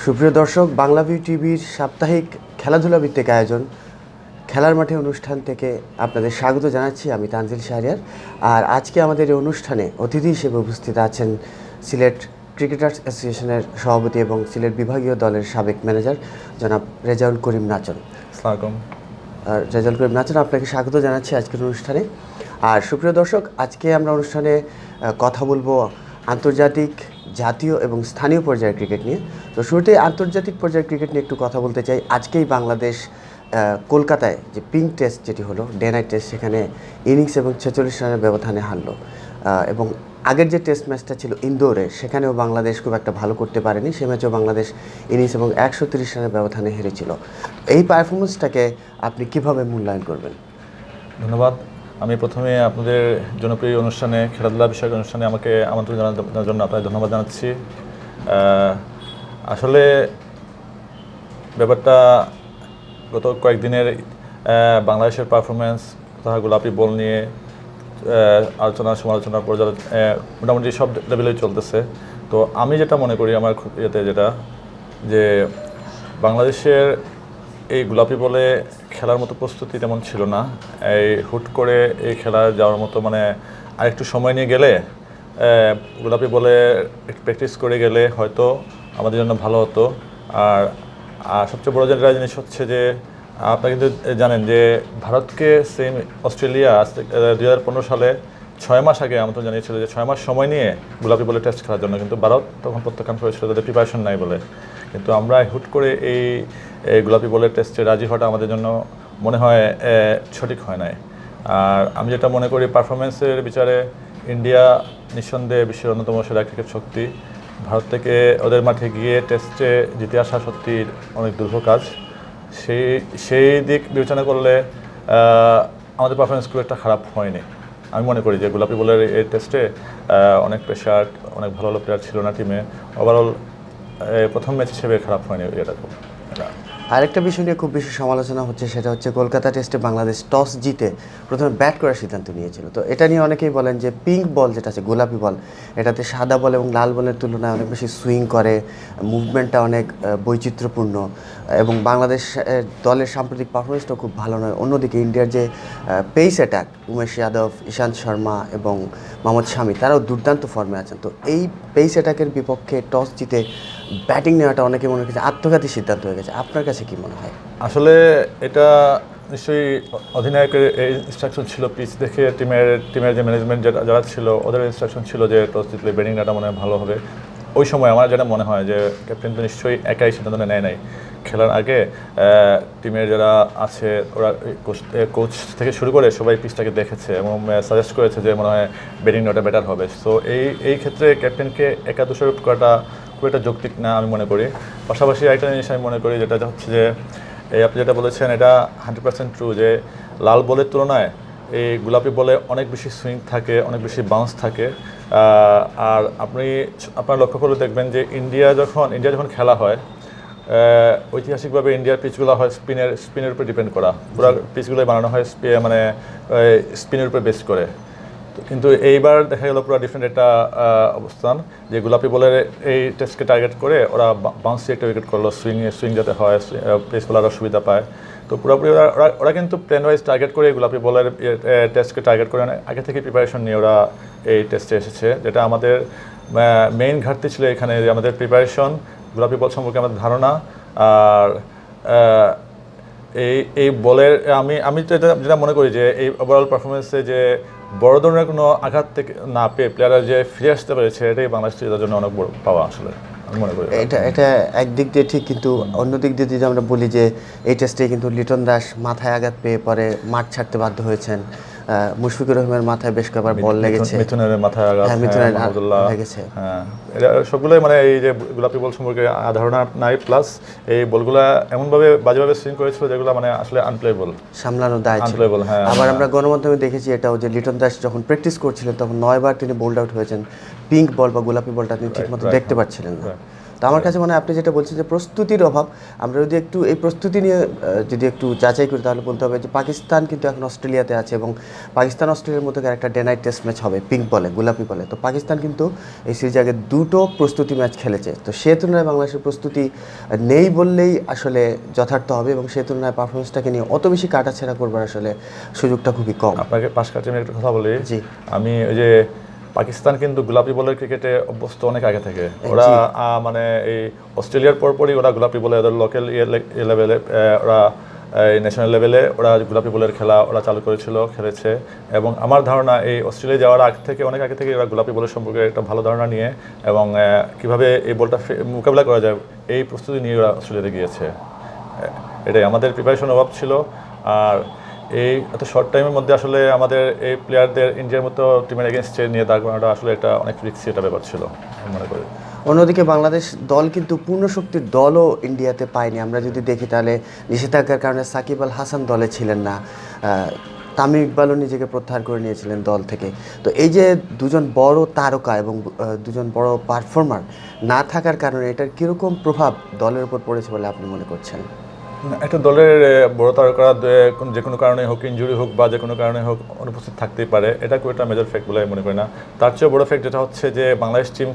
সুপ্রিয় দর্শক, বাংলাভিউ টিভির সাপ্তাহিক খেলাধুলা ভিত্তিক আয়োজন খেলার মাঠে অনুষ্ঠান থেকে আপনাদের স্বাগত জানাচ্ছি। আমি তানজিল শাহরিয়ার। আর আজকে আমাদের এই অনুষ্ঠানে অতিথি হিসেবে উপস্থিত আছেন সিলেট ক্রিকেটার্স অ্যাসোসিয়েশনের সভাপতি এবং সিলেট বিভাগীয় দলের সাবেক ম্যানেজার জনাব রেজাউল করিম নাচন। আসসালামু আলাইকুম। রেজাউল করিম নাচন, আপনাকে স্বাগত জানাচ্ছি আজকের অনুষ্ঠানে। আর সুপ্রিয় দর্শক, আজকে আমরা অনুষ্ঠানে কথা বলবো আন্তর্জাতিক, জাতীয় এবং স্থানীয় পর্যায়ের ক্রিকেট নিয়ে। তো শুরুতে আন্তর্জাতিক পর্যায়ের ক্রিকেট নিয়ে একটু কথা বলতে চাই। আজকেই বাংলাদেশ কলকাতায় যে পিঙ্ক টেস্ট যেটি হলো, ডে নাইট টেস্ট, সেখানে ইনিংস এবং 46 রানের ব্যবধানে হারলো। এবং আগের যে টেস্ট ম্যাচটা ছিল ইন্দোরে, সেখানেও বাংলাদেশ খুব একটা ভালো করতে পারেনি। সে ম্যাচেও বাংলাদেশ ইনিংস এবং 130 রানের ব্যবধানে হেরেছিল। এই পারফরমেন্সটাকে আপনি কিভাবে মূল্যায়ন করবেন? ধন্যবাদ। আমি প্রথমে আপনাদের জনপ্রিয় অনুষ্ঠানে, খেলাধুলা বিষয়ক অনুষ্ঠানে আমাকে আমন্ত্রণ জানানোর জন্য আপনাকে ধন্যবাদ জানাচ্ছি। আসলে ব্যাপারটা গত কয়েকদিনের বাংলাদেশের পারফরমেন্স তথা গোলাপি বল নিয়ে আলোচনা, সমালোচনা, মোটামুটি সব লেভেলেই চলতেছে। তো আমি যেটা মনে করি, আমার যেটা যে বাংলাদেশের এই গোলাপি বলে খেলার মতো প্রস্তুতি তেমন ছিল না। এই হুট করে এই খেলা যাওয়ার মতো, মানে আরেকটু সময় নিয়ে গেলে, গোলাপি বলে প্র্যাকটিস করে গেলে হয়তো আমাদের জন্য ভালো হতো। আর সবচেয়ে বড় যেটা জিনিস হচ্ছে যে আপনারা কিন্তু জানেন যে ভারতকে সেম অস্ট্রেলিয়া 2015 সালে 6 মাস আগে আমন্ত্রণ জানিয়েছিল যে 6 মাস সময় নিয়ে গোলাপি বলে টেস্ট খেলার জন্য, কিন্তু ভারত তখন প্রত্যাখ্যান করেছিল, তাদের প্রিপারেশন নাই বলে। কিন্তু আমরা হুট করে এই গোলাপি বলের টেস্টে রাজি হওয়াটা আমাদের জন্য মনে হয় সঠিক হয় নাই। আর আমি যেটা মনে করি, পারফরমেন্সের বিচারে ইন্ডিয়া নিঃসন্দেহে বিশ্বের অন্যতম সেরা ক্রিকেট শক্তি। ভারত থেকে ওদের মাঠে গিয়ে টেস্টে জিতে আসা সত্যি অনেক দুর্ভোগ কাজ। সেই দিক বিবেচনা করলে আমাদের পারফরমেন্স খুব একটা খারাপ হয়নি। আমি মনে করি যে গোলাপি বলের এই টেস্টে অনেক প্রেশার, অনেক ভালো ভালো প্লেয়ার ছিল না টিমে। ওভারঅল প্রথম ম্যাচ হিসেবে খারাপ হয়নি এটা। আরেকটা বিষয় নিয়ে খুব বেশি সমালোচনা হচ্ছে, সেটা হচ্ছে কলকাতা টেস্টে বাংলাদেশ টস জিতে প্রথমে ব্যাট করার সিদ্ধান্ত নিয়েছিল। তো এটা নিয়ে অনেকেই বলেন যে পিঙ্ক বল যেটা আছে, গোলাপি বল, এটাতে সাদা বল এবং লাল বলের তুলনায় অনেক বেশি সুইং করে, মুভমেন্টটা অনেক বৈচিত্র্যপূর্ণ এবং বাংলাদেশ দলের সাম্প্রতিক পারফরমেন্সটাও খুব ভালো নয়। অন্যদিকে ইন্ডিয়ার যে পেস অ্যাটাক, উমেশ যাদব, ইশান্ত শর্মা এবং মোহাম্মদ শামি, তারাও দুর্দান্ত ফর্মে আছেন। তো এই পেস অ্যাটাকের বিপক্ষে টস জিতে ব্যাটিং নেওয়াটা অনেকে মনে করছে আত্মঘাতী সিদ্ধান্ত হয়ে গেছে। আপনার কাছে কি মনে হয়? আসলে এটা নিশ্চয়ই অধিনায়কের ইনস্ট্রাকশন ছিল, পিচ দেখে টিমের যে ম্যানেজমেন্ট যারা ছিল, ওদের ইনস্ট্রাকশন ছিল যে টস জিতলে ব্যাটিং নেওয়াটা মনে হয় ভালো হবে। ওই সময় আমার যেটা মনে হয় যে ক্যাপ্টেন তো নিশ্চয়ই একাই সিদ্ধান্ত নেয় নাই। খেলার আগে টিমের যারা আছে, ওরা কোচ থেকে শুরু করে সবাই পিচটাকে দেখেছে এবং সাজেস্ট করেছে যে মনে হয় ব্যাটিং নেওয়াটা বেটার হবে। সো এই ক্ষেত্রে ক্যাপ্টেনকে একা দোষারোপ করাটা খুব একটা যৌক্তিক না আমি মনে করি। পাশাপাশি একটা জিনিস আমি মনে করি, যেটা হচ্ছে যে এই আপনি যেটা বলেছেন এটা 100% ট্রু, যে লাল বলের তুলনায় এই গোলাপি বলে অনেক বেশি সুইং থাকে, অনেক বেশি বাউন্স থাকে। আর আপনারা লক্ষ্য করে দেখবেন যে ইন্ডিয়া যখন খেলা হয়, ঐতিহাসিকভাবে ইন্ডিয়ার পিচগুলো হয় স্পিনের উপর ডিপেন্ড করা। পুরো পিচগুলোই বানানো হয় মানে স্পিনের উপর বেস করে। কিন্তু এইবার দেখা গেল পুরো ডিফারেন্ট একটা অবস্থান, যে গোলাপি বলের এই টেস্টকে টার্গেট করে ওরা বাউন্সি একটা উইকেট করলো, সুইং যাতে হয়, পেস বোলাররা সুবিধা পায়। তো পুরোপুরি ওরা কিন্তু প্ল্যান ওয়াইজ টার্গেট করে গোলাপি বলের টেস্টকে টার্গেট করে আগে থেকে প্রিপারেশন নিয়ে ওরা এই টেস্টে এসেছে। যেটা আমাদের মেইন ঘাটতি ছিল এখানে, যে আমাদের প্রিপারেশন, গোলাপি বল সম্পর্কে আমাদের ধারণা। আর এই বলের আমি তো যেটা মনে করি যে এই ওভারঅল পারফরমেন্সে যে বড় ধরনের কোনো আঘাত থেকে না পেয়ে প্লেয়াররা যে ফিরে আসতে পেরেছে, এটাই বাংলাদেশের জন্য অনেক বড় পাওয়া আসলে আমি মনে করি। এটা একদিক দিয়ে ঠিক, কিন্তু অন্য দিক দিয়ে যদি আমরা বলি যে এই টেস্টে কিন্তু লিটন দাস মাথায় আঘাত পেয়ে পরে মাঠ ছাড়তে বাধ্য হয়েছেন। মুশফিকুর রহিমের মাথায় বেশ কয়েকবার বল লেগেছে, মিথুনের মাথায় আঘাত লেগেছে। হ্যাঁ, এটা সবগুলোই মানে এই যে গোলাপি বল সম্পর্কে ধারণা নাই, প্লাস এই বলগুলা এমনভাবে বাজেভাবে সুইং করেছিল যেগুলো মানে আসলে আনপ্লেবল, সামলানো দায় ছিল। আবার আমরা গণমাধ্যমে দেখেছি এটাও, যে লিটন দাস যখন প্র্যাকটিস করছিলেন তখন 9 বার তিনি বোল্ড আউট হয়েছেন। পিঙ্ক বল বা গোলাপি বলটা তিনি ঠিকমতো দেখতে পাচ্ছিলেন না। তো আমার কাছে মনে হয় আপনি যেটা বলছেন যে প্রস্তুতির অভাব, আমরা যদি একটু এই প্রস্তুতি নিয়ে যদি একটু যাচাই করি তাহলে বলতে হবে যে পাকিস্তান কিন্তু এখন অস্ট্রেলিয়াতে আছে এবং পাকিস্তান অস্ট্রেলিয়ার মধ্যে একটা ডে নাইট টেস্ট ম্যাচ হবে পিঙ্ক বলে, গোলাপি বলে। তো পাকিস্তান কিন্তু এই সিরিজে আগে দুটো প্রস্তুতি ম্যাচ খেলেছে, তো সে তুলনায় বাংলাদেশের প্রস্তুতি নেই বললেই আসলে যথার্থ হবে এবং সে তুলনায় পারফরমেন্সটাকে নিয়ে অত বেশি কাটাছেড়া করবার আসলে সুযোগটা খুবই কম। আপনাকে পাশ কাটিয়ে আমি একটা কথা বলি। জি, আমি ওই যে পাকিস্তান কিন্তু গোলাপি বলের ক্রিকেটে অভ্যস্ত অনেক আগে থেকে। ওরা মানে এই অস্ট্রেলিয়ার পরপরই ওরা গোলাপি বলে ওদের লোকাল লেভেলে ওরা এই ন্যাশনাল লেভেলে ওরা গোলাপি বলের খেলা ওরা চালু করেছিল, খেলেছে। এবং আমার ধারণা এই অস্ট্রেলিয়া যাওয়ার আগ থেকে অনেক আগে থেকে ওরা গোলাপি বলের সম্পর্কে একটা ভালো ধারণা নিয়ে এবং কীভাবে এই বলটা মোকাবিলা করা যায় এই প্রস্তুতি নিয়ে ওরা অস্ট্রেলিয়াতে গিয়েছে। এটাই আমাদের প্রিপারেশন অভাব ছিল। আর এই এত শর্ট টাইমের মধ্যে আসলে আমাদের এই প্লেয়ারদের ইন্ডিয়ার মতো টিমের এগেনস্টে নিয়ে দাঁড় করানোটা আসলে একটা অনেক রিস্কি একটা ব্যাপার ছিল আমি মনে করি। অন্যদিকে বাংলাদেশ দল কিন্তু পূর্ণ শক্তির দলও ইন্ডিয়াতে পায়নি। আমরা যদি দেখি তাহলে নিষেধাজ্ঞার কারণে সাকিব আল হাসান দলে ছিলেন না, তামিম ইকবালও নিজেকে প্রত্যাহার করে নিয়েছিলেন দল থেকে। তো এই যে দুজন বড় তারকা এবং দুজন বড় পারফর্মার না থাকার কারণে এটার কীরকম প্রভাব দলের উপর পড়েছে বলে আপনি মনে করছেন? একটা দলের বড় তারকা যে কোনো কারণে হোক, ইনজুরি হোক বা যে কোনো কারণে হোক অনুপস্থিত থাকতেই পারে, এটা খুব একটা মেজর ফ্যাক্ট বলে আমি মনে করি না। তার চেয়ে বড় ফ্যাক্ট যেটা হচ্ছে যে বাংলাদেশ টিম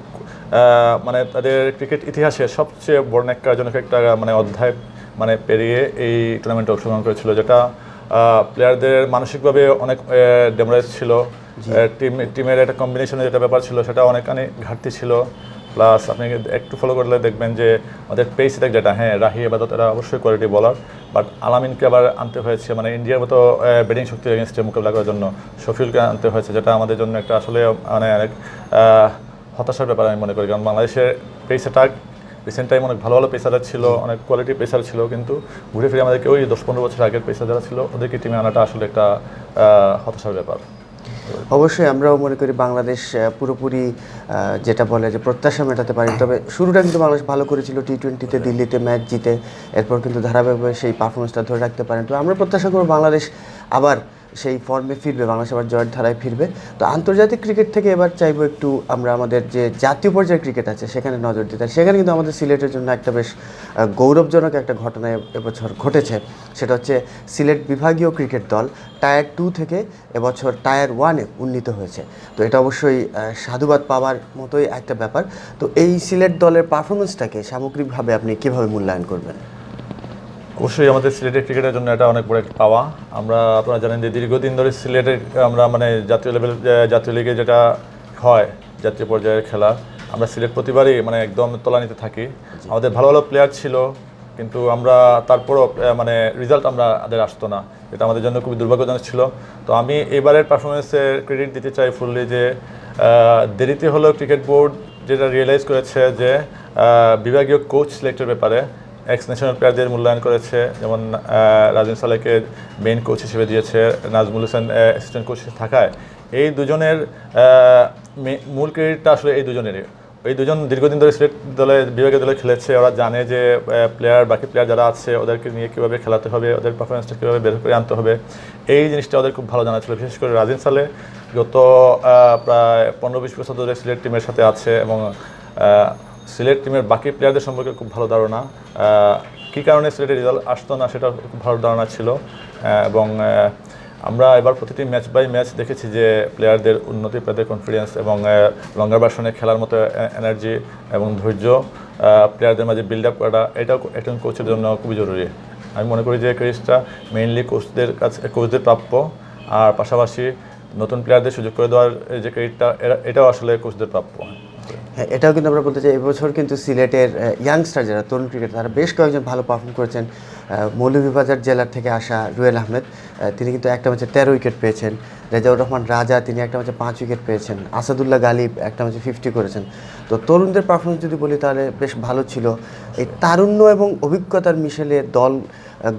মানে তাদের ক্রিকেট ইতিহাসে সবচেয়ে বড় ন্যাক্কারজনক একটা মানে অধ্যায় মানে পেরিয়ে এই টুর্নামেন্টে অংশগ্রহণ করেছিল, যেটা প্লেয়ারদের মানসিকভাবে অনেক ডেমোরাইজ ছিল। টিমের একটা কম্বিনেশনের যেটা ব্যাপার ছিল সেটা অনেকখানি ঘাটতি ছিল। প্লাস আপনি একটু ফলো করলে দেখবেন যে আমাদের পেস অ্যাটাক যেটা, হ্যাঁ রাহি এবাদত এরা অবশ্যই কোয়ালিটি বলার, বাট আলামিনকে আবার আনতে হয়েছে মানে ইন্ডিয়ার মতো ব্যাটিং শক্তির এগেনস্টে মোকাবিলা করার জন্য শফিউলকে আনতে হয়েছে, যেটা আমাদের জন্য একটা আসলে মানে অনেক হতাশার ব্যাপার আমি মনে করি। কারণ বাংলাদেশের পেস অ্যাটাক রিসেন্ট টাইম অনেক ভালো ভালো পেসার ছিল, অনেক কোয়ালিটি পেসার ছিল, কিন্তু ঘুরে ফিরে আমাদেরকে ওই 10-15 বছর আগের পেসার যারা ছিল ওদেরকে টিমে আনাটা আসলে একটা হতাশার ব্যাপার। অবশ্যই আমরাও মনে করি বাংলাদেশ পুরোপুরি যেটা বলে যে প্রত্যাশা মেটাতে পারি। তবে শুরুটা কিন্তু বাংলাদেশ ভালো করেছিল, টি-20-তে দিল্লিতে ম্যাচ জিতে, এরপর কিন্তু ধারাবাহিকভাবে সেই পারফরমেন্সটা ধরে রাখতে পারেন। তো আমরা প্রত্যাশা করব বাংলাদেশ আবার সেই ফর্মে ফিরবে, বাংলাদেশ আবার জয়ের ধারায় ফিরবে। তো আন্তর্জাতিক ক্রিকেট থেকে এবার চাইবো একটু আমরা আমাদের যে জাতীয় পর্যায়ের ক্রিকেট আছে সেখানে নজর দিতে। সেখানে কিন্তু আমাদের সিলেটের জন্য একটা বেশ গৌরবজনক একটা ঘটনা এবছর ঘটেছে। সেটা হচ্ছে সিলেট বিভাগীয় ক্রিকেট দল টায়ার 2 থেকে এবছর টায়ার 1-এ উন্নীত হয়েছে। তো এটা অবশ্যই সাধুবাদ পাওয়ার মতোই একটা ব্যাপার। তো এই সিলেট দলের পারফরমেন্সটাকে সামগ্রিকভাবে আপনি কীভাবে মূল্যায়ন করবেন? অবশ্যই আমাদের সিলেটের ক্রিকেটের জন্য এটা অনেক বড় একটা পাওয়া। আপনারা জানেন যে দীর্ঘদিন ধরে সিলেটের আমরা মানে জাতীয় লিগে যেটা হয় জাতীয় পর্যায়ের খেলা, আমরা সিলেট প্রতিবারই মানে একদম তলানিতে থাকি। আমাদের ভালো ভালো প্লেয়ার ছিল, কিন্তু আমরা তারপরও মানে রেজাল্ট আমাদের আসতো না, এটা আমাদের জন্য খুবই দুর্ভাগ্যজনক ছিল। তো আমি এবারের পারফরমেন্সের ক্রেডিট দিতে চাই ফুললি যে দেরিতে হলেও ক্রিকেট বোর্ড যেটা রিয়েলাইজ করেছে যে বিভাগীয় কোচ সিলেক্টের ব্যাপারে এক্স ন্যাশনাল প্লেয়ারদের মূল্যায়ন করেছে। যেমন রাজেন সালেকে মেইন কোচ হিসেবে দিয়েছে, নাজমুল হোসেন অ্যাসিস্ট্যান্ট কোচ থাকায় এই দুজনের মূল ক্রেডিটটা আসলে এই দুজনেরই। এই দুজন দীর্ঘদিন ধরে সিলেট বিভাগীয় দলে খেলেছে, ওরা জানে যে বাকি প্লেয়ার যারা আছে ওদেরকে নিয়ে কীভাবে খেলাতে হবে, ওদের পারফরমেন্সটা কীভাবে বের করে আনতে হবে, এই জিনিসটা ওদের খুব ভালো জানা ছিল। বিশেষ করে রাজেন সালে গত প্রায় 15-20 বছর ধরে সিলেট টিমের সাথে আছে এবং সিলেট টিমের বাকি প্লেয়ারদের সম্পর্কে খুব ভালো ধারণা। কী কারণে সিলেটের রেজাল্ট আসতো না সেটা খুব ভালো ধারণা ছিল। এবং আমরা এবার প্রতিটি ম্যাচ বাই ম্যাচ দেখেছি যে প্লেয়ারদের উন্নতি, প্লেয়ারদের কনফিডেন্স এবং লঙ্গার ভার্সনে খেলার মতো এনার্জি এবং ধৈর্য প্লেয়ারদের মাঝে বিল্ড আপ করাটা, এটাও একজন কোচের জন্য খুবই জরুরি। আমি মনে করি যে ক্রেডিটটা মেইনলি কোচদের প্রাপ্য, আর পাশাপাশি নতুন প্লেয়ারদের সুযোগ করে দেওয়ার যে ক্রেডিটটা এটাও আসলে কোচদের প্রাপ্য। হ্যাঁ, এটাও কিন্তু আমরা বলতে চাই এবছর কিন্তু সিলেটের ইয়াংস্টার যারা তরুণ ক্রিকেটার তারা বেশ কয়েকজন ভালো পারফর্ম করেছেন। মৌলভীবাজার জেলার থেকে আসা রুয়েল আহমেদ, তিনি কিন্তু একটা ম্যাচে 13 উইকেট পেয়েছেন। রেজাউর রহমান রাজা, তিনি একটা ম্যাচে 5 উইকেট পেয়েছেন। আসাদুল্লাহ গালিব একটা ম্যাচে 50 করেছেন। তো তরুণদের পারফরমেন্স যদি বলি তাহলে বেশ ভালো ছিল। এই তারুণ্য এবং অভিজ্ঞতার মিশেলে দল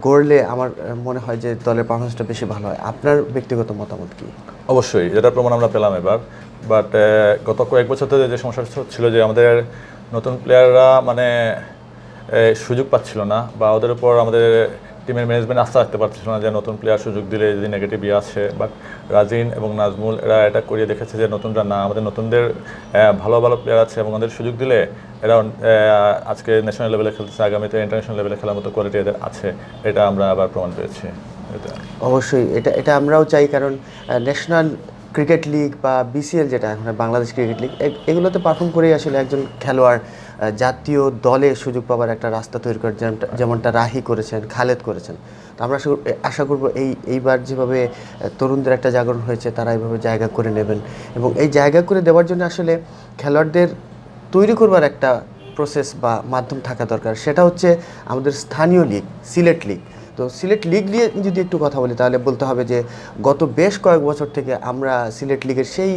গড়লে আমার মনে হয় যে দলের পারফরমেন্সটা বেশি ভালো হয়। আপনার ব্যক্তিগত মতামত কি? অবশ্যই যেটা প্রমাণ আমরা পেলাম এবার, বাট গত কয়েক বছর ধরে যে সমস্যা ছিল যে আমাদের নতুন প্লেয়াররা মানে সুযোগ পাচ্ছিল না, বা ওদের উপর আমাদের টিমের ম্যানেজমেন্ট আস্থা রাখতে পারছে না যে নতুন প্লেয়ার সুযোগ দিলে যদি নেগেটিভ ইয়ে আছে, বাট রাজিন এবং নাজমুল এরা এটা করিয়ে দেখেছে যে নতুনরা না, আমাদের নতুনদের ভালো ভালো প্লেয়ার আছে এবং ওদের সুযোগ দিলে এরা আজকে ন্যাশনাল লেভেলে খেলতেছে, আগামীতে ইন্টারন্যাশনাল লেভেলে খেলার মতো কোয়ালিটি এদের আছে, এটা আমরা আবার প্রমাণ পেয়েছি। অবশ্যই এটা আমরাও চাই, কারণ ন্যাশনাল ক্রিকেট লিগ বা বিসিএল যেটা এখন বাংলাদেশ ক্রিকেট লিগ, এগুলোতে পারফর্ম করেই আসলে একজন খেলোয়াড় জাতীয় দলে সুযোগ পাওয়ার একটা রাস্তা তৈরি করে, যেমনটা রাহি করেছেন, খালেদ করেছেন। তো আমরা আশা করব এইবার যেভাবে তরুণদের একটা জাগরণ হয়েছে তারা এইভাবে জায়গা করে নেবেন, এবং এই জায়গা করে দেওয়ার জন্য আসলে খেলোয়াড়দের তৈরি করবার একটা প্রসেস বা মাধ্যম থাকা দরকার। সেটা হচ্ছে আমাদের স্থানীয় লিগ, সিলেট লিগ। তো সিলেট লিগ নিয়ে যদি একটু কথা বলি তাহলে বলতে হবে যে গত বেশ কয়েক বছর থেকে আমরা সিলেট লিগের সেই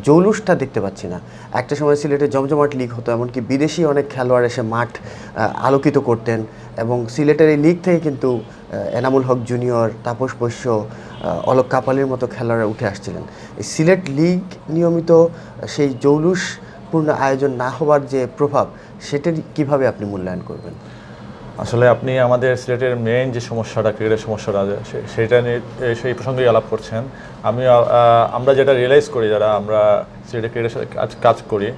জৌলুসটা দেখতে পাচ্ছি না। একটা সময় সিলেটে জমজমাট লিগ হতো, এমনকি বিদেশি অনেক খেলোয়াড় এসে মাঠ আলোকিত করতেন, এবং সিলেটের এই লিগ থেকে কিন্তু এনামুল হক জুনিয়র, তাপস বৈশ্য, অলোক কাপালির মতো খেলোয়াড়রা উঠে আসছিলেন। এই সিলেট লিগ নিয়মিত সেই জৌলুসপূর্ণ আয়োজন না হওয়ার যে প্রভাব, সেটা কিভাবে আপনি মূল্যায়ন করবেন? আসলে আপনি আমাদের সিলেটের মেইন যে সমস্যাটা, ক্রিকেটের সমস্যাটা সেটা নিয়ে সেই প্রসঙ্গেই আলাপ করছেন। আমরা যেটা রিয়েলাইজ করি যারা আমরা সিলেটের ক্রিকেটের সাথে কাজ করি,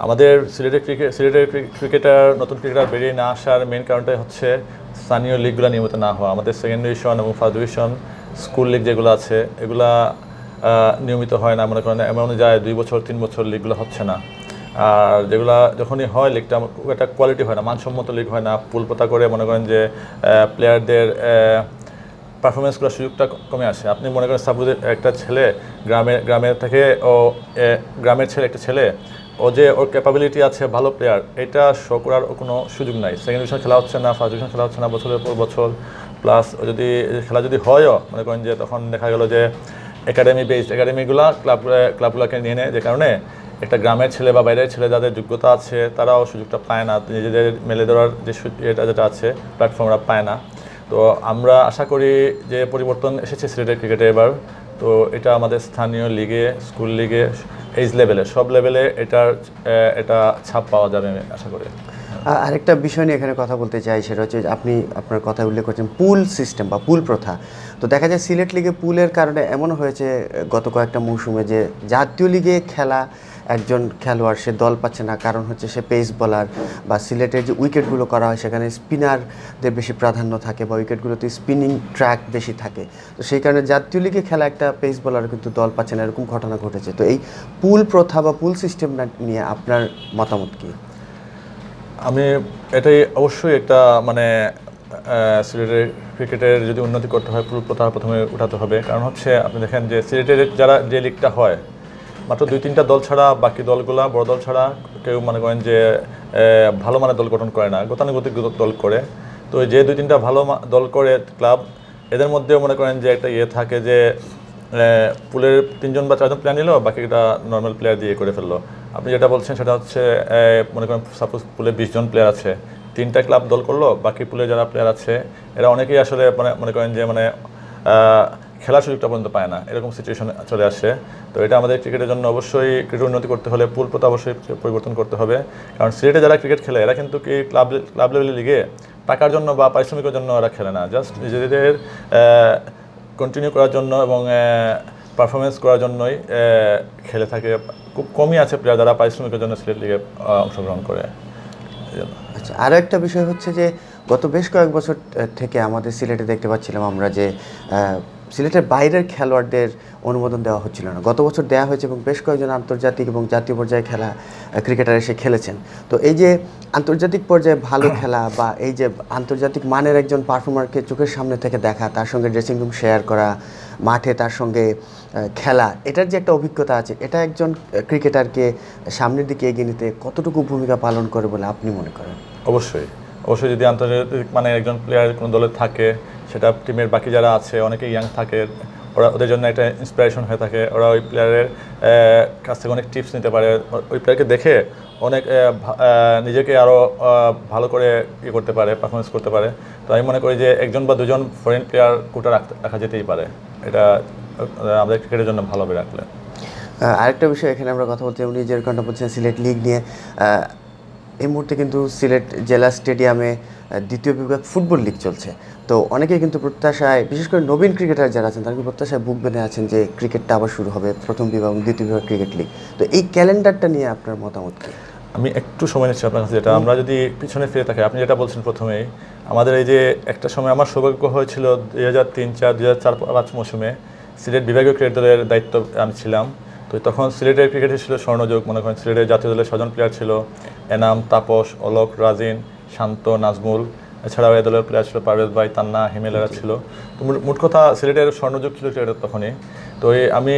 আমাদের সিলেটের ক্রিকেটার, নতুন ক্রিকেটার বেরিয়ে না আসার মেইন কারণটাই হচ্ছে স্থানীয় লিগগুলো নিয়মিত না হওয়া। আমাদের সেকেন্ড ডিভিশন এবং ফার্স্ট ডিভিশন স্কুল লিগ যেগুলো আছে এগুলা নিয়মিত হয় না, মনে করেন এমন যায় 2 বছর 3 বছর লিগগুলো হচ্ছে না। আর যেগুলো যখনই হয় লিগটা একটা কোয়ালিটি হয় না, মানসম্মত লিগ হয় না, পুল পোতা করে মনে করেন যে প্লেয়ারদের পারফরমেন্স করার সুযোগটা কমে আসে। আপনি মনে করেন সাপোজ একটা ছেলে গ্রামের থেকে গ্রামের ছেলে, একটা ছেলে ও যে ওর ক্যাপাবিলিটি আছে, ভালো প্লেয়ার, এটা শো করার কোনো সুযোগ নাই। সেকেন্ড ডিভিশন খেলা হচ্ছে না, ফার্স্ট ডিভিশন খেলা হচ্ছে না বছরের পর বছর। প্লাস যদি খেলা যদি হয়ও, মনে করেন যে তখন দেখা গেল যে একাডেমিগুলো ক্লাবগুলোকে নিয়ে নেয়, যে কারণে একটা গ্রামের ছেলে বা বাইরের ছেলে যাদের যোগ্যতা আছে তারাও সুযোগটা পায় না, নিজেদের মেলে ধরার যে যেটা আছে প্ল্যাটফর্মরা পায় না। তো আমরা আশা করি যে পরিবর্তন এসেছে সিলেটের ক্রিকেটে এবার। তো এটা আমাদের স্থানীয় লিগে, স্কুল লিগে, এইজ লেভেলে, সব লেভেলে এটা ছাপ পাওয়া যাবে আমি আশা করি। আরেকটা বিষয় নিয়ে এখানে কথা বলতে চাই, সেটা হচ্ছে আপনি আপনার কথা উল্লেখ করছেন পুল সিস্টেম বা পুল প্রথা। তো দেখা যায় সিলেট লিগে পুলের কারণে এমন হয়েছে গত কয়েকটা মৌসুমে যে জাতীয় লিগে খেলা একজন খেলোয়াড় সে দল পাচ্ছে না, কারণ হচ্ছে সে পেস বোলার, বা সিলেটের যে উইকেটগুলো করা হয় সেখানে স্পিনারদের বেশি প্রাধান্য থাকে, বা উইকেটগুলোতে স্পিনিং ট্র্যাক বেশি থাকে। তো সেই কারণে জাতীয় লিগে খেলা একটা পেস বোলার কিন্তু দল পাচ্ছে না, এরকম ঘটনা ঘটেছে। তো এই পুল প্রথা বা পুল সিস্টেম নিয়ে আপনার মতামত কী? আমি এটাই অবশ্যই একটা মানে সিলেটের ক্রিকেটের যদি উন্নতি করতে হয় পুল প্রথা প্রথমে উঠাতে হবে। কারণ হচ্ছে আপনি দেখেন যে সিলেটের যে লিগটা হয় মাত্র 2-3টা দল ছাড়া বাকি দলগুলা, বড় দল ছাড়া কেউ মনে করেন যে ভালো মানের দল গঠন করে না, গতানুগতিক দল করে। তো যে 2-3টা ভালো দল করে ক্লাব, এদের মধ্যেও মনে করেন যে একটা থাকে যে পুলের 3জন বা 4জন প্লেয়ার নিল, বাকিটা নর্মাল প্লেয়ার দিয়ে করে ফেললো। আপনি যেটা বলছেন সেটা হচ্ছে মনে করেন সাপোজ পুলে 20 জন প্লেয়ার আছে, 3টা ক্লাব দল করলো, বাকি পুলে যারা প্লেয়ার আছে এরা অনেকেই আসলে মনে করেন যে খেলার সুযোগটা পর্যন্ত পায় না, এরকম সিচুয়েশন চলে আসে। তো এটা আমাদের ক্রিকেটের জন্য অবশ্যই ক্রিকেট উন্নতি করতে হলে পুল প্রথা অবশ্যই পরিবর্তন করতে হবে। কারণ সিলেটে যারা ক্রিকেট খেলে এরা কিন্তু কি ক্লাব লেভেলের লিগে টাকার জন্য বা পারিশ্রমিকের জন্য এরা খেলে না, জাস্ট নিজেদের কন্টিনিউ করার জন্য এবং পারফরমেন্স করার জন্যই খেলে থাকে। খুব কমই আছে প্লেয়ার যারা পারিশ্রমিকের জন্য সিলেট লিগে অংশগ্রহণ করে। আচ্ছা, আরও একটা বিষয় হচ্ছে যে গত বেশ কয়েক বছর থেকে আমাদের সিলেটে দেখতে পাচ্ছিলাম আমরা যে সিলেটের বাইরের খেলোয়াড়দের অনুমোদন দেওয়া হচ্ছিল না। গত বছর দেওয়া হয়েছে এবং বেশ কয়েকজন আন্তর্জাতিক এবং জাতীয় পর্যায়ে খেলা ক্রিকেটার এসে খেলেছেন। তো এই যে আন্তর্জাতিক পর্যায়ে ভালো খেলা বা এই যে আন্তর্জাতিক মানের একজন পারফর্মারকে চোখের সামনে থেকে দেখা, তার সঙ্গে ড্রেসিং রুম শেয়ার করা, মাঠে তার সঙ্গে খেলা, এটার যে একটা অভিজ্ঞতা আছে, এটা একজন ক্রিকেটারকে সামনের দিকে এগিয়ে নিতে কতটুকু ভূমিকা পালন করে বলে আপনি মনে করেন? অবশ্যই যদি আন্তর্জাতিক মানে একজন প্লেয়ার কোনো দলে থাকে, সেটা টিমের বাকি যারা আছে অনেকে ইয়াং থাকে, ওদের জন্য একটা ইন্সপিরেশন হয়ে থাকে। ওরা ওই প্লেয়ারের কাছ থেকে অনেক টিপস নিতে পারে, ওই প্লেয়ারকে দেখে অনেক নিজেকে আরও ভালো করে করতে পারে, পারফরমেন্স করতে পারে। তো আমি মনে করি যে 1জন বা 2জন ফরেন প্লেয়ার কোটা রাখা যেতেই পারে, এটা আমাদের ক্রিকেটের জন্য ভালো হবে রাখলে। আরেকটা বিষয় এখানে আমরা কথা বলতে, উনি যেরকমটা বলছেন সিলেট লিগ নিয়ে, এই মুহূর্তে কিন্তু সিলেট জেলা স্টেডিয়ামে দ্বিতীয় বিভাগ ফুটবল লিগ চলছে। তো অনেকেই কিন্তু প্রত্যাশায়, বিশেষ করে নবীন ক্রিকেটার যারা আছেন তারা কিন্তু প্রত্যাশায় বুক বেঁধে আছেন যে ক্রিকেটটা আবার শুরু হবে, প্রথম বিভাগ এবং দ্বিতীয় বিভাগ ক্রিকেট লিগ। তো এই ক্যালেন্ডারটা নিয়ে আপনার মতামত কি? আমি একটু সময় নিচ্ছি আপনার কাছে। যেটা আমরা যদি পিছনে ফিরে থাকি, আপনি যেটা বলছেন প্রথমেই, আমাদের এই যে একটা সময় আমার সৌভাগ্য হয়েছিল 2003-04, 2004-05 মৌসুমে সিলেট বিভাগীয় ক্রিকেট দলের দায়িত্ব আমি ছিলাম। তো তখন সিলেটের ক্রিকেটে ছিল স্বর্ণযুগ। মনে করেন সিলেটের জাতীয় দলের 6 জন প্লেয়ার ছিল, এনাম, তাপস, অলোক, রাজিন, শান্ত, নাজমুল। এছাড়াও এই দলের প্লেয়ার ছিল পারভেজ ভাই, তান্না, হিমেলেরা ছিল। তো মোট কথা সিলেটের স্বর্ণযুগ ছিল ক্রিকেটের তখনই। তো আমি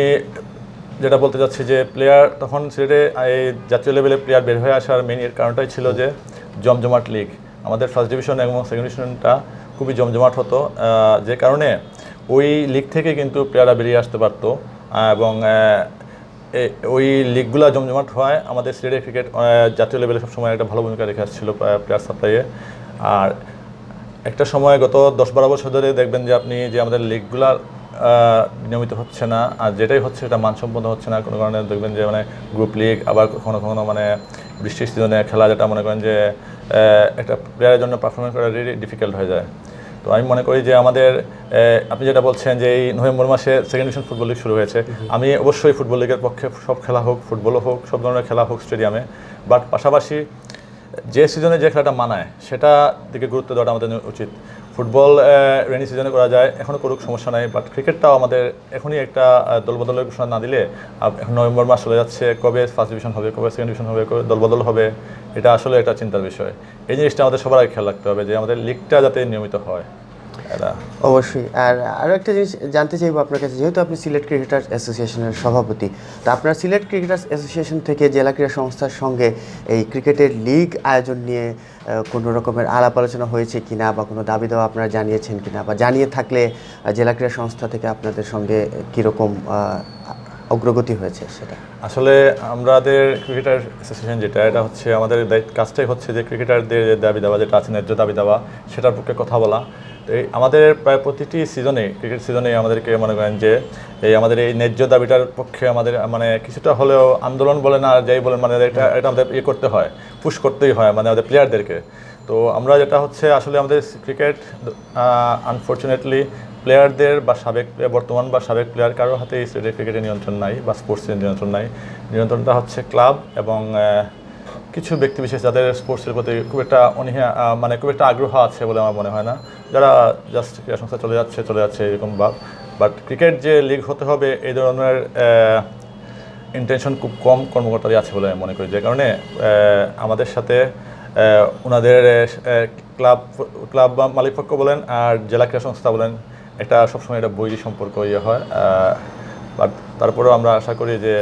যেটা বলতে চাচ্ছি যে প্লেয়ার তখন সিলেটে এই জাতীয় লেভেলে প্লেয়ার বের হয়ে আসার মেইন এর কারণটাই ছিল যে জমজমাট লিগ। আমাদের ফার্স্ট ডিভিশন এবং সেকেন্ড ডিভিশনটা খুবই জমজমাট হতো, যে কারণে ওই লিগ থেকে কিন্তু প্লেয়াররা বেরিয়ে আসতে পারতো। এবং ওই লিগগুলো জমজমাট হয় আমাদের সিলেটের ক্রিকেট জাতীয় লেভেলে সবসময় একটা ভালো ভূমিকা রেখে আসছিল প্লেয়ার সাপ্লাইয়ে। আর একটা সময় গত 10-12 বছর ধরে দেখবেন যে আপনি যে আমাদের লিগগুলা নিয়মিত হচ্ছে না, আর যেটাই হচ্ছে এটা মানসম্পন্ন হচ্ছে না। কোনো কারণে দেখবেন যে মানে গ্রুপ লিগ, আবার কখনো কখনো মানে বৃষ্টির সিজনে খেলা, যেটা মনে করেন যে একটা প্লেয়ারের জন্য পারফরমেন্স করা রিলি ডিফিকাল্ট হয়ে যায়। তো আমি মনে করি যে আমাদের আপনি যেটা বলছেন যে এই নভেম্বর মাসে সেকেন্ড ডিভিশন ফুটবল লিগ শুরু হয়েছে, আমি অবশ্যই ফুটবল লিগের পক্ষে। সব খেলা হোক, ফুটবলও হোক, সব ধরনের খেলা হোক স্টেডিয়ামে, বাট পাশাপাশি যে সিজনে যে খেলাটা মানায় সেটা দিকে গুরুত্ব দেওয়াটা আমাদের উচিত। ফুটবল রেনি সিজনে করা যায়, এখনও করুক, সমস্যা নাই, বাট ক্রিকেটটাও আমাদের এখনই একটা দলবদলের ঘোষণা না দিলে, এখন নভেম্বর মাস চলে যাচ্ছে, কবে ফার্স্ট ডিভিশন হবে, কবে সেকেন্ড ডিভিশন হবে, কবে দলবদল হবে, এটা আসলে একটা চিন্তার বিষয়। এই জিনিসটা আমাদের সবার আগে খেয়াল রাখতে হবে যে আমাদের লিগটা যাতে নিয়মিত হয়। অবশ্যই। আর আরও একটা জিনিস জানতে চাইবো আপনার কাছে, যেহেতু আপনি সিলেট ক্রিকেটার্স অ্যাসোসিয়েশনের সভাপতি, তো আপনার সিলেট ক্রিকেটার্স অ্যাসোসিয়েশন থেকে জেলা ক্রীড়া সংস্থার সঙ্গে এই ক্রিকেটের লিগ আয়োজন নিয়ে কোনো রকমের আলাপ আলোচনা হয়েছে কিনা, বা কোনো দাবি দেওয়া আপনারা জানিয়েছেন কিনা, বা জানিয়ে থাকলে জেলা ক্রীড়া সংস্থা থেকে আপনাদের সঙ্গে কীরকম অগ্রগতি হয়েছে সেটা? আসলে আমাদের ক্রিকেটার অ্যাসোসিয়েশন যেটা, এটা হচ্ছে আমাদের কাজটাই হচ্ছে যে ক্রিকেটারদের যে দাবি দেওয়া যেটা আছে, ন্যায্য দাবি দেওয়া, সেটার পক্ষে কথা বলা। তো এই আমাদের প্রায় প্রতিটি সিজনে, ক্রিকেট সিজনে আমাদেরকে মনে করেন যে এই আমাদের এই ন্যায্য দাবিটার পক্ষে আমাদের মানে কিছুটা হলেও আন্দোলন বলেন আর যাই বলেন, মানে এটা আমাদের করতে হয়, পুশ করতেই হয় মানে আমাদের প্লেয়ারদেরকে। তো আমরা যেটা হচ্ছে আসলে আমাদের ক্রিকেট আনফর্চুনেটলি প্লেয়ারদের বা বর্তমান বা সাবেক প্লেয়ার কারোর হাতে এই স্টেটের ক্রিকেটের নিয়ন্ত্রণ নাই বা স্পোর্টসের নিয়ন্ত্রণ নাই। নিয়ন্ত্রণটা হচ্ছে ক্লাব এবং কিছু ব্যক্তিবিশেষ যাদের স্পোর্টসের প্রতি খুব একটা মানে খুব একটা আগ্রহ আছে বলে আমার মনে হয় না, যারা জাস্ট ক্রীড়া সংস্থা চলে যাচ্ছে এরকম বাট ক্রিকেট যে লিগ হতে হবে এই ধরনের ইন্টেনশন খুব কম কর্মকর্তারই আছে বলে আমি মনে করি। যে কারণে আমাদের সাথে ওনাদের ক্লাব বা মালিকপক্ষ বলেন আর জেলা ক্রীড়া সংস্থা বলেন, একটা সবসময় একটা বৈরী সম্পর্ক হয়। বাট তারপরেও আমরা আশা করি যে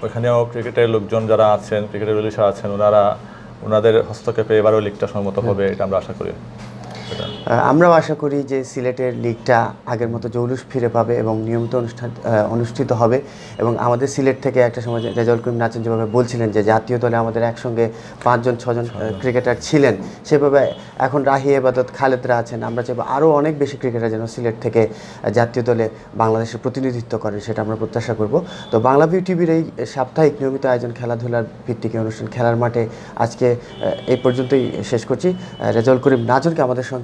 ওইখানেও ক্রিকেটের লোকজন যারা আছেন, ক্রিকেটের রিলিশা আছেন, ওনাদের হস্তক্ষেপে এবারও লিগটা সম্মত হবে, এটা আমরা আশা করি। আমরাও আশা করি যে সিলেটের লিগটা আগের মতো জৌলুস ফিরে পাবে এবং নিয়মিত অনুষ্ঠিত হবে। এবং আমাদের সিলেট থেকে একটা সময় রেজাউল করিম নাচন যেভাবে বলছিলেন যে জাতীয় দলে আমাদের একসঙ্গে 5-6 ক্রিকেটার ছিলেন, সেভাবে এখন রাহি এবাদত, খালেদরা আছেন। আমরা চাইব আরও অনেক বেশি ক্রিকেটার যেন সিলেট থেকে জাতীয় দলে বাংলাদেশের প্রতিনিধিত্ব করেন, সেটা আমরা প্রত্যাশা করব। তো বাংলাভিউ টিভির এই সাপ্তাহিক নিয়মিত আয়োজন খেলাধুলার ভিত্তিক অনুষ্ঠান খেলার মাঠে আজকে এই পর্যন্তই শেষ করছি। রেজাউল করিম নাজনকে আমাদের সঙ্গে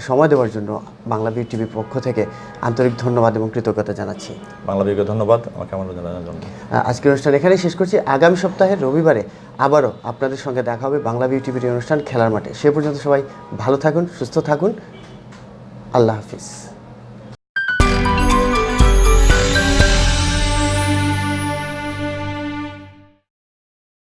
সময় দেওয়ার জন্য বাংলাভিউ টিভির পক্ষ থেকে আন্তরিক ধন্যবাদ এবং কৃতজ্ঞতা জানাচ্ছি। বাংলাভিউকে ধন্যবাদ আমাকে আমন্ত্রণ জানানোর জন্য। আজকের অনুষ্ঠান এখানেই শেষ করছি। আগামী সপ্তাহের রবিবারে আবারও আপনাদের সঙ্গে দেখা হবে বাংলাভিউ টিভির অনুষ্ঠান খেলার মাঠে। সে পর্যন্ত সবাই ভালো থাকুন, সুস্থ থাকুন। আল্লাহ হাফিজ।